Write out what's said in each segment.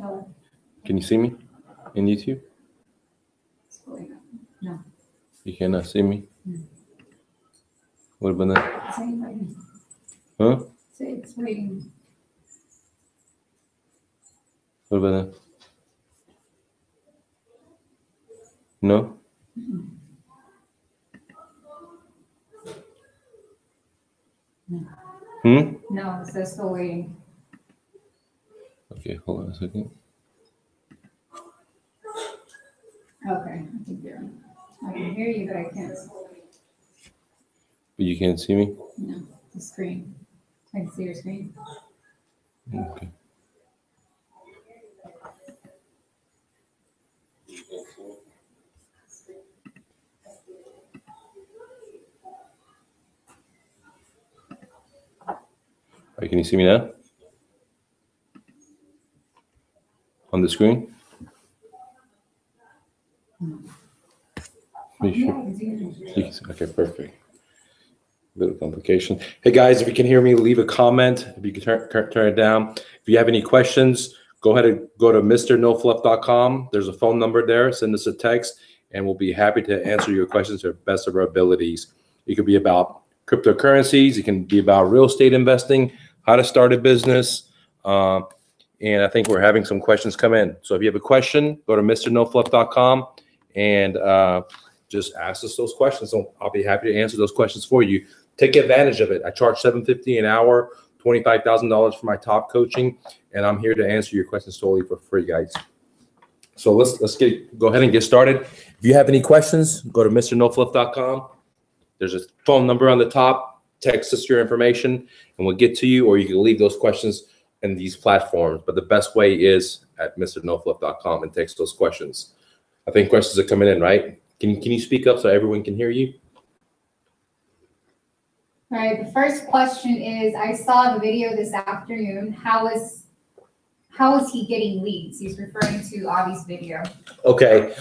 Oh. Can you see me in YouTube? No. You cannot see me? No. What about that? Same writing. Huh? Say it's waiting. What about that? No? No. Hmm? No, it says still waiting. Okay, hold on a second. Okay, I think you're. I can hear you, but I can't. But you can't see me? No, the screen. I can see your screen. Okay. All right, can you see me now? On the screen? Are you Yeah, sure? I can see you. You can see- Okay, perfect. Little complication. Hey guys, if you can hear me, leave a comment. If you can turn it down. If you have any questions, go ahead and go to mrnofluff.com. There's a phone number there. Send us a text, and we'll be happy to answer your questions to the best of our abilities. It could be about cryptocurrencies. It can be about real estate investing, how to start a business. And I think we're having some questions come in. So if you have a question, go to mrnofluff.com and just ask us those questions. So I'll be happy to answer those questions for you. Take advantage of it. I charge $750 an hour, $25,000 for my top coaching, and I'm here to answer your questions totally for free, guys. So let's go ahead and get started. If you have any questions, go to mrnofluff.com. There's a phone number on the top. Text us your information, and we'll get to you, or you can leave those questions in these platforms. But the best way is at mrnofluff.com and text those questions. I think questions are coming in, right? Can you speak up so everyone can hear you? All right, the first question is, I saw the video this afternoon. How is he getting leads? He's referring to Avi's video. Okay,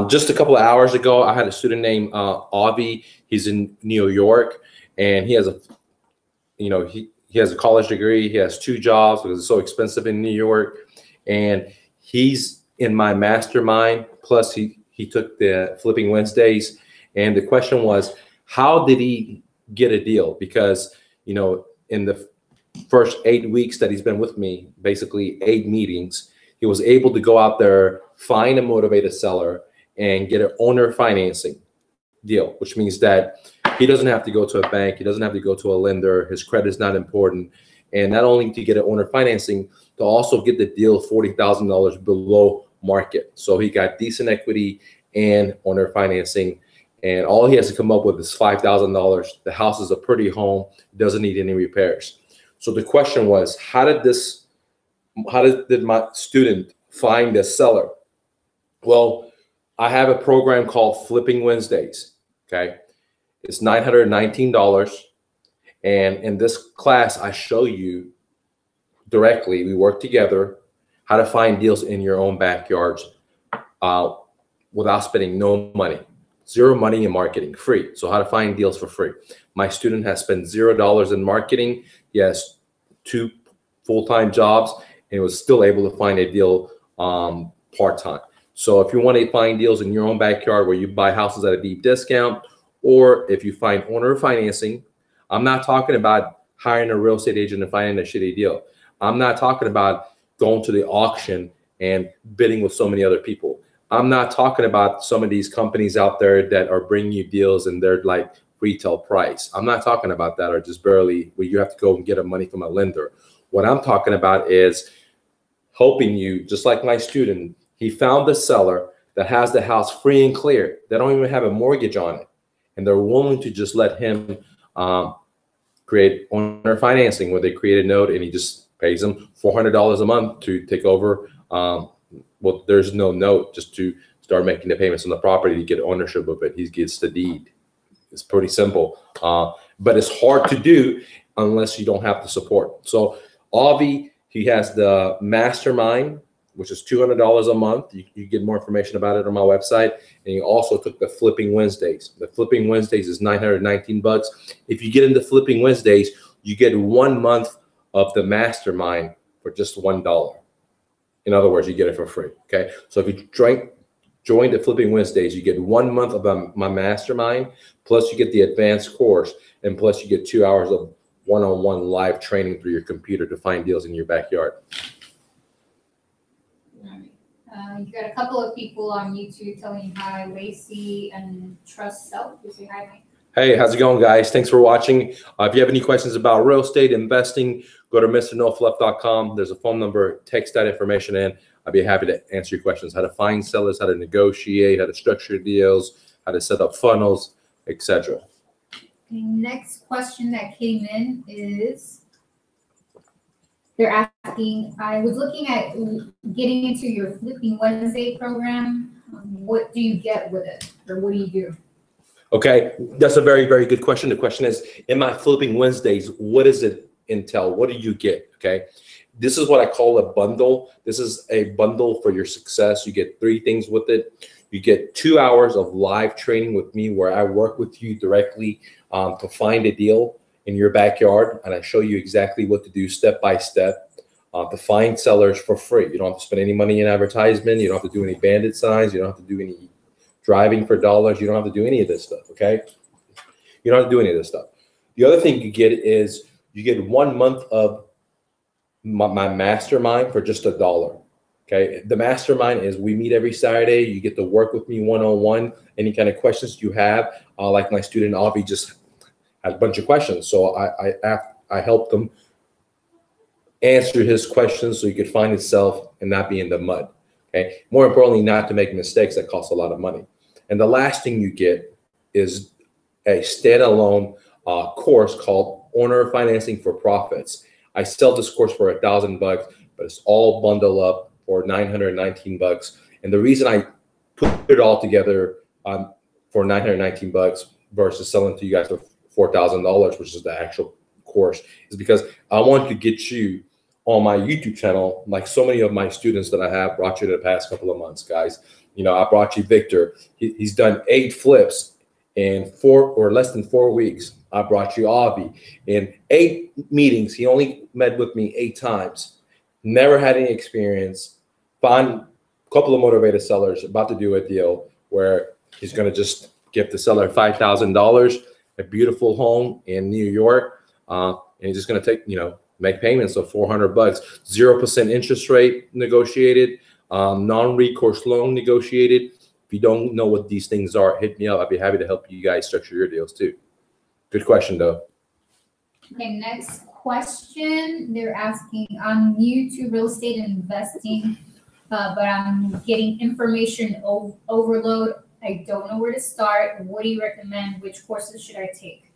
just a couple of hours ago, I had a student named Avi. He's in New York, and he has he has a college degree. He has 2 jobs because it's so expensive in New York, and he's in my mastermind. Plus, he took the Flipping Wednesdays, and the question was, how did he get a deal? Because in the first 8 weeks that he's been with me, basically 8 meetings, he was able to go out there, find a motivated seller, and get an owner financing deal, which means that he doesn't have to go to a bank. He doesn't have to go to a lender. His credit is not important. And not only to get an owner financing, to also get the deal $40,000 below market. So he got decent equity and owner financing. And all he has to come up with is $5,000. The house is a pretty home, doesn't need any repairs. So the question was, how did my student find a seller? Well, I have a program called Flipping Wednesdays. Okay. It's $919. And in this class, I show you directly, we work together, how to find deals in your own backyards without spending no money. 0 money in marketing, free. So how to find deals for free. My student has spent $0 in marketing. He has 2 full-time jobs and was still able to find a deal part-time. So if you want to find deals in your own backyard where you buy houses at a deep discount, or if you find owner financing, I'm not talking about hiring a real estate agent and finding a shitty deal. I'm not talking about going to the auction and bidding with so many other people. I'm not talking about some of these companies out there that are bringing you deals and they're like retail price. I'm not talking about that, or just barely where you have to go and get money from a lender. What I'm talking about is helping you, just like my student. He found the seller that has the house free and clear. They don't even have a mortgage on it. And they're willing to just let him create owner financing, where they create a note and he just pays them $400 a month to take over. Well, there's no note, just to start making the payments on the property to get ownership of it. He gets the deed. It's pretty simple, but it's hard to do unless you don't have the support. So Avi, he has the mastermind, which is $200 a month. You get more information about it on my website. And he also took the Flipping Wednesdays. The Flipping Wednesdays is $919. If you get into Flipping Wednesdays, you get 1 month of the mastermind for just $1. In other words, you get it for free. Okay. So if you join the Flipping Wednesdays, you get 1 month of my mastermind, plus you get the advanced course, and plus you get 2 hours of one-on-one live training through your computer to find deals in your backyard. You got a couple of people on YouTube telling you hi, Lacey and Trust Self. You say hi, Mike. Hey, how's it going, guys? Thanks for watching. If you have any questions about real estate investing, go to mrnofluff.com. There's a phone number. Text that information in. I'd be happy to answer your questions. How to find sellers, how to negotiate, how to structure deals, how to set up funnels, etc. The next question that came in is, they're asking, I was looking at getting into your Flipping Wednesday program. What do you get with it, or what do you do? Okay, that's a very, very good question. The question is, in my Flipping Wednesdays, what does it entail? What do you get? Okay, this is what I call a bundle. This is a bundle for your success. You get 3 things with it. You get 2 hours of live training with me where I work with you directly to find a deal in your backyard, and I show you exactly what to do step by step to find sellers for free. You don't have to spend any money in advertisement. You don't have to do any bandit signs. You don't have to do any driving for dollars. You don't have to do any of this stuff, okay? You don't have to do any of this stuff. The other thing you get is you get 1 month of my mastermind for just $1, okay? The mastermind is we meet every Saturday. You get to work with me one-on-one. Any kind of questions you have, like my student Avi just had a bunch of questions. So I helped them answer his questions so he could find himself and not be in the mud, okay? More importantly, not to make mistakes that cost a lot of money. And the last thing you get is a standalone course called Owner Financing for Profits. I sell this course for $1,000, but it's all bundled up for $919. And the reason I put it all together for $919 versus selling to you guys for $4,000, which is the actual course, is because I want to get you on my YouTube channel, like so many of my students that I have brought you in the past couple of months, guys. You know, I brought you Victor. He's done 8 flips in 4 or less than 4 weeks. I brought you Avi in 8 meetings. He only met with me 8 times. Never had any experience. Found a couple of motivated sellers about to do a deal where he's going to just give the seller $5,000, a beautiful home in New York, and he's just going to take, make payments of $400, 0% interest rate negotiated, non-recourse loan negotiated. If you don't know what these things are, hit me up. I'd be happy to help you guys structure your deals too. Good question, though. Okay, next question. They're asking, I'm new to real estate investing, but I'm getting information overload. I don't know where to start. What do you recommend? Which courses should I take?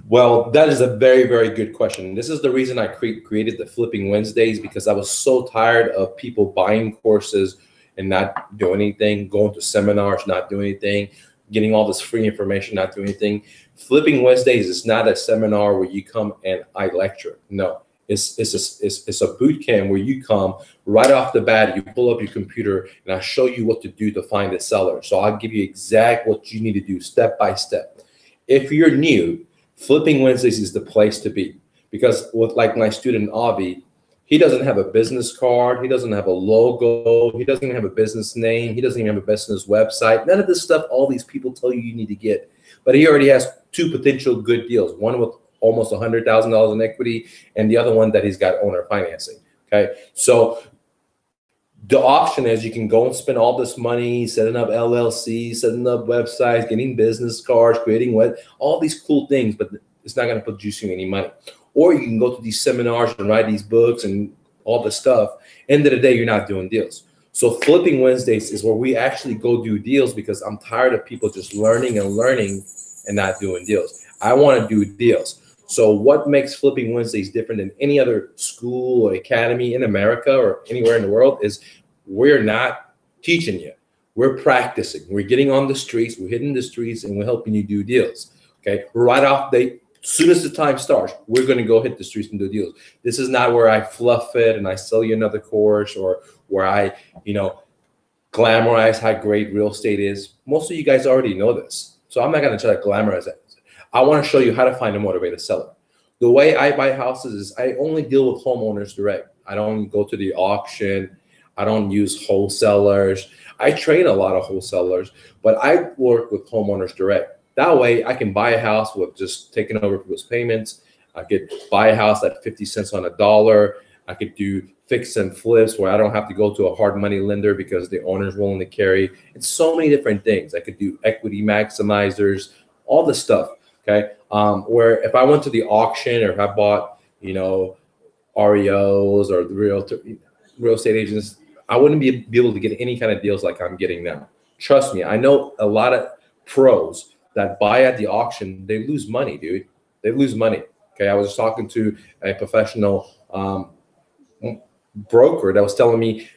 Well, that is a very, very good question. This is the reason I created the Flipping Wednesdays, because I was so tired of people buying courses and not doing anything, going to seminars, not doing anything, getting all this free information, not doing anything. Flipping Wednesdays is not a seminar where you come and I lecture. No, it's a boot camp where you come right off the bat, you pull up your computer, and I show you what to do to find a seller. So I'll give you exact what you need to do step by step. If you're new, Flipping Wednesdays is the place to be, because with like my student Avi, he doesn't have a business card. He doesn't have a logo. He doesn't even have a business name. He doesn't even have a business website. None of this stuff all these people tell you need to get. But he already has 2 potential good deals, one with almost $100,000 in equity and the other one that he's got owner financing, okay? So the option is you can go and spend all this money setting up LLCs, setting up websites, getting business cards, creating all these cool things, but it's not going to produce you any money. Or you can go to these seminars and write these books and all this stuff. End of the day, you're not doing deals. So Flipping Wednesdays is where we actually go do deals, because I'm tired of people just learning and not doing deals. I want to do deals. So what makes Flipping Wednesdays different than any other school or academy in America or anywhere in the world is we're not teaching you. We're practicing. We're getting on the streets. We're hitting the streets, and we're helping you do deals. Okay, right off as soon as the time starts, we're going to go hit the streets and do deals. This is not where I fluff it and I sell you another course, or where I, glamorize how great real estate is. Most of you guys already know this. So I'm not going to try to glamorize it. I want to show you how to find a motivated seller. The way I buy houses is I only deal with homeowners direct. I don't go to the auction. I don't use wholesalers. I train a lot of wholesalers, but I work with homeowners direct. That way I can buy a house with just taking over people's payments. I could buy a house at 50 cents on a dollar. I could do fix and flips where I don't have to go to a hard money lender because the owner's willing to carry. It's so many different things. I could do equity maximizers, all this stuff. Okay. Where if I went to the auction or if I bought, REOs or the real estate agents, I wouldn't be able to get any kind of deals like I'm getting now. Trust me, I know a lot of pros that buy at the auction, they lose money, dude. They lose money. Okay, I was just talking to a professional broker that was telling me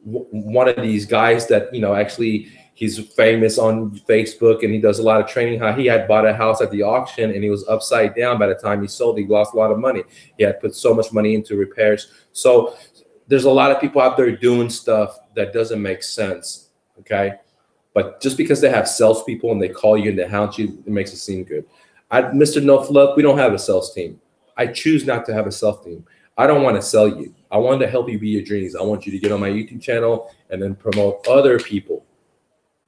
one of these guys that, actually he's famous on Facebook and he does a lot of training, how he had bought a house at the auction and he was upside down by the time he sold. He lost a lot of money. He had put so much money into repairs. So there's a lot of people out there doing stuff that doesn't make sense. Okay. But just because they have salespeople and they call you and they hound you, it makes it seem good. Mr. No Fluff, we don't have a sales team. I choose not to have a sales team. I don't want to sell you. I want to help you be your dreams. I want you to get on my YouTube channel and then promote other people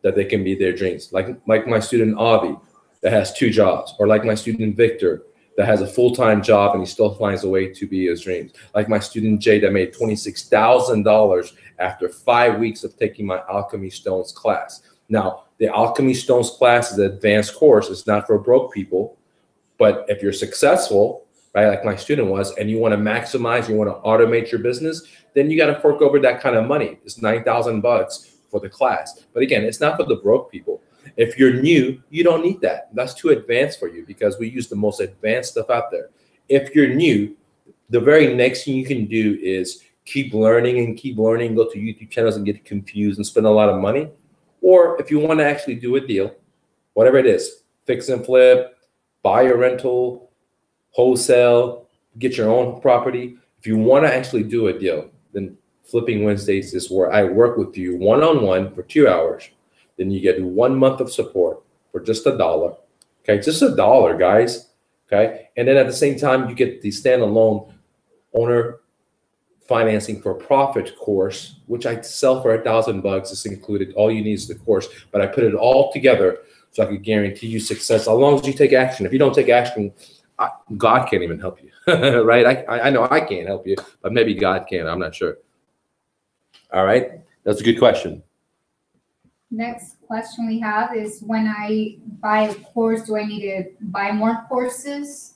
that they can be their dreams. Like my student Avi that has 2 jobs, or like my student Victor that has a full-time job and he still finds a way to be his dreams. Like my student Jay that made $26,000 after 5 weeks of taking my Alchemy Stones class. Now, the Alchemy Stones class is an advanced course. It's not for broke people, but if you're successful, right, like my student was, and you want to maximize, you want to automate your business, then you got to fork over that kind of money. It's $9,000 for the class. But again, it's not for the broke people. If you're new, you don't need that. That's too advanced for you because we use the most advanced stuff out there. If you're new, the very next thing you can do is keep learning and keep learning, go to YouTube channels and get confused and spend a lot of money. Or if you want to actually do a deal, whatever it is, fix and flip, buy a rental, wholesale, get your own property. If you want to actually do a deal, then Flipping Wednesdays is where I work with you one-on-one for 2 hours. Then you get 1 month of support for just $1. Okay, just $1, guys. Okay, and then at the same time, you get the standalone owner financing for profit course, which I sell for $1,000. It's included. All you need is the course, but I put it all together so I could guarantee you success as long as you take action. If you don't take action, God can't even help you, right? I know I can't help you, but maybe God can. I'm not sure. All right, that's a good question. Next question we have is, when I buy a course, do I need to buy more courses?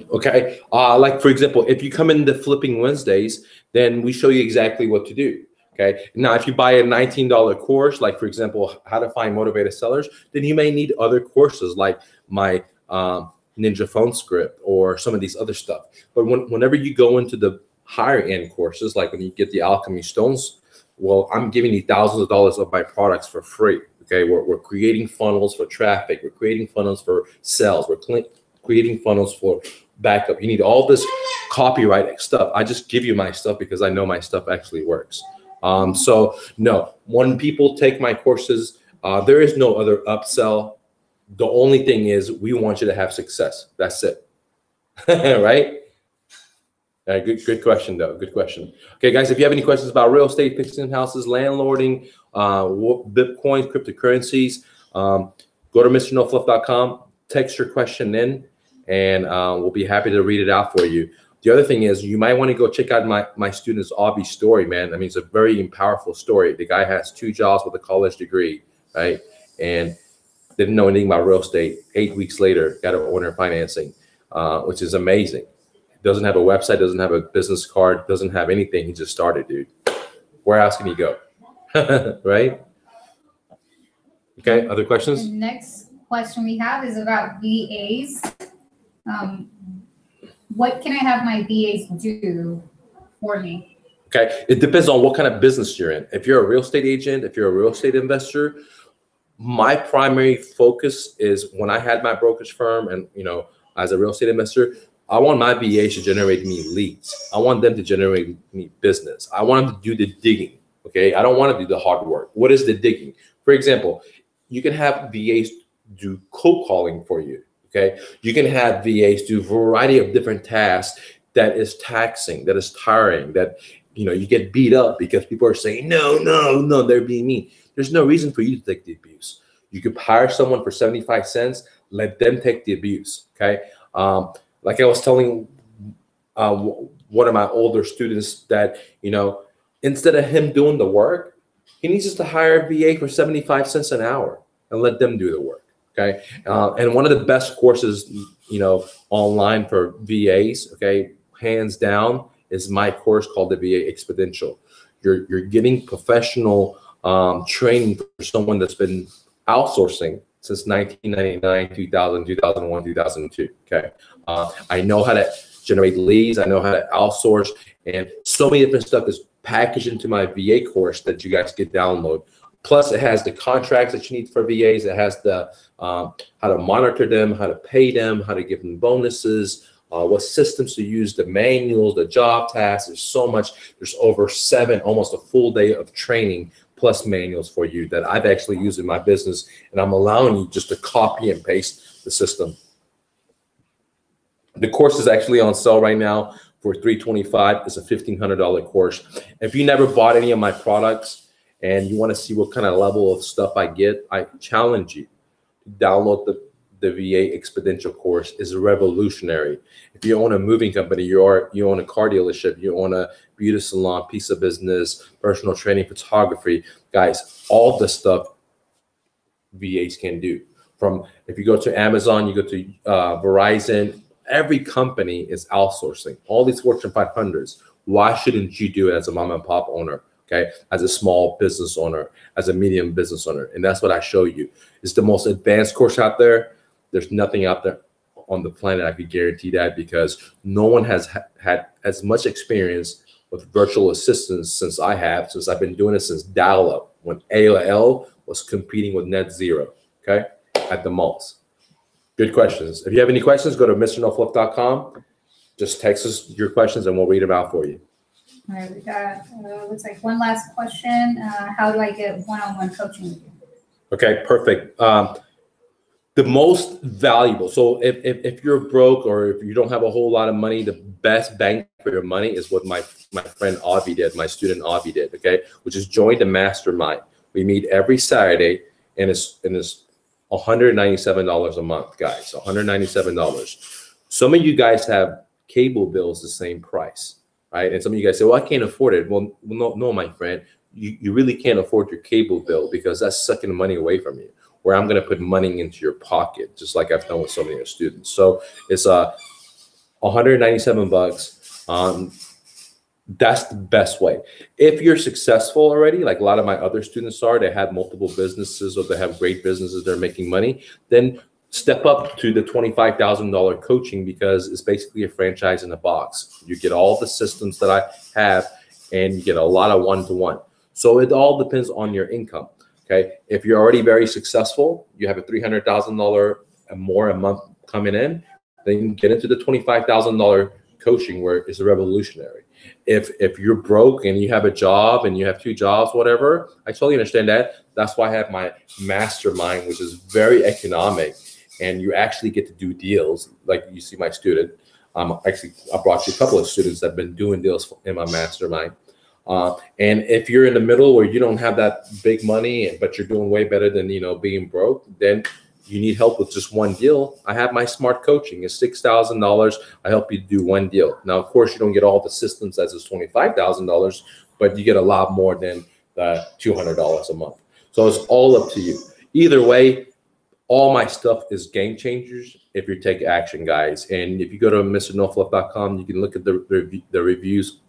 Okay, like for example, if you come into Flipping Wednesdays, then we show you exactly what to do. Okay, now if you buy a $19 course, like for example, how to find motivated sellers, then you may need other courses like my Ninja Phone Script or some of these other stuff. But whenever you go into the higher end courses, like when you get the Alchemy Stones, well, I'm giving you thousands of dollars of my products for free. Okay, we're creating funnels for traffic. We're creating funnels for sales. We're creating funnels for backup. You need all this copyright stuff. I just give you my stuff because I know my stuff actually works. So no, when people take my courses, there is no other upsell. The only thing is we want you to have success. That's it. Right? Good question, though. Good question. Okay, guys, if you have any questions about real estate, fixing houses, landlording, Bitcoin, cryptocurrencies, go to mrnofluff.com, text your question in, and we'll be happy to read it out for you. The other thing is you might want to go check out my student's Avi story, man. I mean, it's a very powerful story. The guy has 2 jobs with a college degree, right? And didn't know anything about real estate. 8 weeks later, got an owner financing, which is amazing. Doesn't have a website, doesn't have a business card, doesn't have anything. He just started, dude. Where else can he go? Right? Okay, other questions? The next question we have is about VAs. What can I have my VAs do for me? Okay, it depends on what kind of business you're in. If you're a real estate agent, if you're a real estate investor, my primary focus is when I had my brokerage firm and, as a real estate investor, I want my VAs to generate me leads. I want them to generate me business. I want them to do the digging, okay? I don't want to do the hard work. What is the digging? For example, you can have VAs do cold calling for you, okay? You can have VAs do a variety of different tasks that is taxing, that is tiring, that you get beat up because people are saying no, no, no, they're being mean. There's no reason for you to take the abuse. You could hire someone for 75 cents, let them take the abuse. Okay. Like I was telling one of my older students that, instead of him doing the work, he needs just to hire a VA for 75 cents an hour and let them do the work. Okay. And one of the best courses, online for VAs, okay, hands down, is my course called the VA Exponential. You're getting professional training for someone that's been outsourcing since 1999, 2000, 2001, 2002. Okay. I know how to generate leads. I know how to outsource, and so many different stuff is packaged into my VA course that you guys can download. Plus, it has the contracts that you need for VAs. It has the how to monitor them, how to pay them, how to give them bonuses, what systems to use, the manuals, the job tasks. There's so much. There's over 7, almost a full day of training plus manuals for you that I've actually used in my business, and I'm allowing you just to copy and paste the system. The course is actually on sale right now for $325. It's a $1,500 course. If you never bought any of my products and you want to see what kind of level of stuff I get, I challenge you to download the VA Exponential course. Is revolutionary. If you own a moving company, you own a car dealership, you own a beauty salon, piece of business, personal training, photography, guys, all the stuff VAs can do. From if you go to Amazon, you go to Verizon, every company is outsourcing. All these Fortune 500s. Why shouldn't you do it as a mom and pop owner? Okay, as a small business owner, as a medium business owner, and that's what I show you. It's the most advanced course out there. There's nothing out there on the planet I could guarantee that, because no one has had as much experience with virtual assistants since I have, since I've been doing it since dial-up, when AOL was competing with Net Zero, okay, at the malls. Good questions. If you have any questions, go to mrnofluff.com. Just text us your questions and we'll read them out for you. All right, we got, looks like one last question. How do I get one-on-one coaching with you? Okay, perfect. The most valuable, so if you're broke or if you don't have a whole lot of money, the best bang for your money is what my friend Avi did, my student Avi did, okay, which is join the mastermind. We meet every Saturday, and it's $197 a month, guys, $197. Some of you guys have cable bills the same price, right? And some of you guys say, well, I can't afford it. Well, no, my friend, you really can't afford your cable bill, because that's sucking money away from you, where I'm going to put money into your pocket, just like I've done with so many of your students. So it's $197. That's the best way. If you're successful already, like a lot of my other students are, they have multiple businesses or they have great businesses, they're making money, then step up to the $25,000 coaching, because it's basically a franchise in a box. You get all the systems that I have, and you get a lot of one-to-one. So it all depends on your income. Okay, if you're already very successful, you have a $300,000 and more a month coming in, then get into the $25,000 coaching, where it's revolutionary. If you're broke and you have a job and you have 2 jobs, whatever, I totally understand that. That's why I have my mastermind, which is very economic, and you actually get to do deals. Like you see my student. Actually, I brought you a couple of students that have been doing deals in my mastermind. And if you're in the middle where you don't have that big money, but you're doing way better than, being broke, then you need help with just one deal. I have my smart coaching. It's $6,000. I help you do one deal. Now, of course, you don't get all the systems as is $25,000, but you get a lot more than the $200 a month. So it's all up to you. Either way, all my stuff is game changers if you take action, guys. And if you go to mrnofluff.com, you can look at the reviews.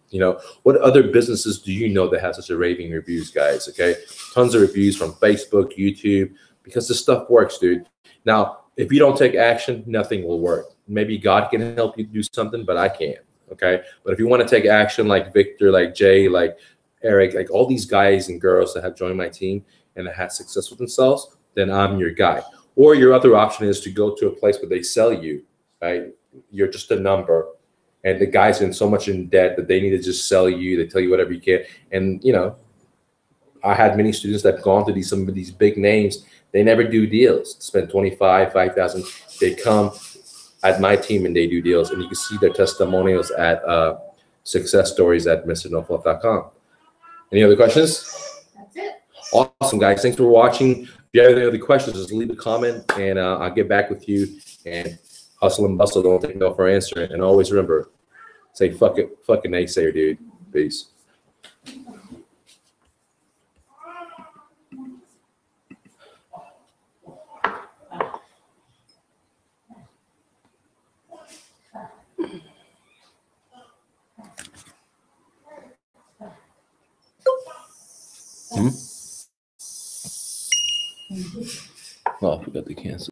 What other businesses do you know that have such a raving reviews, guys? Okay, tons of reviews from Facebook, YouTube, because this stuff works, dude. Now, if you don't take action, nothing will work. Maybe God can help you do something, but I can't. Okay, but if you want to take action, like Victor, like Jay, like Eric, like all these guys and girls that have joined my team and that had success with themselves, then I'm your guy. Or your other option is to go to a place where they sell you, right? You're just a number. And the guy's in so much in debt that they need to just sell you. They tell you whatever you can. And, I had many students that have gone to some of these big names. They never do deals. Spend $25,000, $5,000. They come, at my team and they do deals. And you can see their testimonials at success stories at mrnofluff.com. Any other questions? That's it. Awesome, guys. Thanks for watching. If you have any other questions, just leave a comment and I'll get back with you. And hustle and bustle. Don't take no for an answer. And always remember, say fuck it, fucking naysayer, dude. Peace. Oh, I forgot to cancel.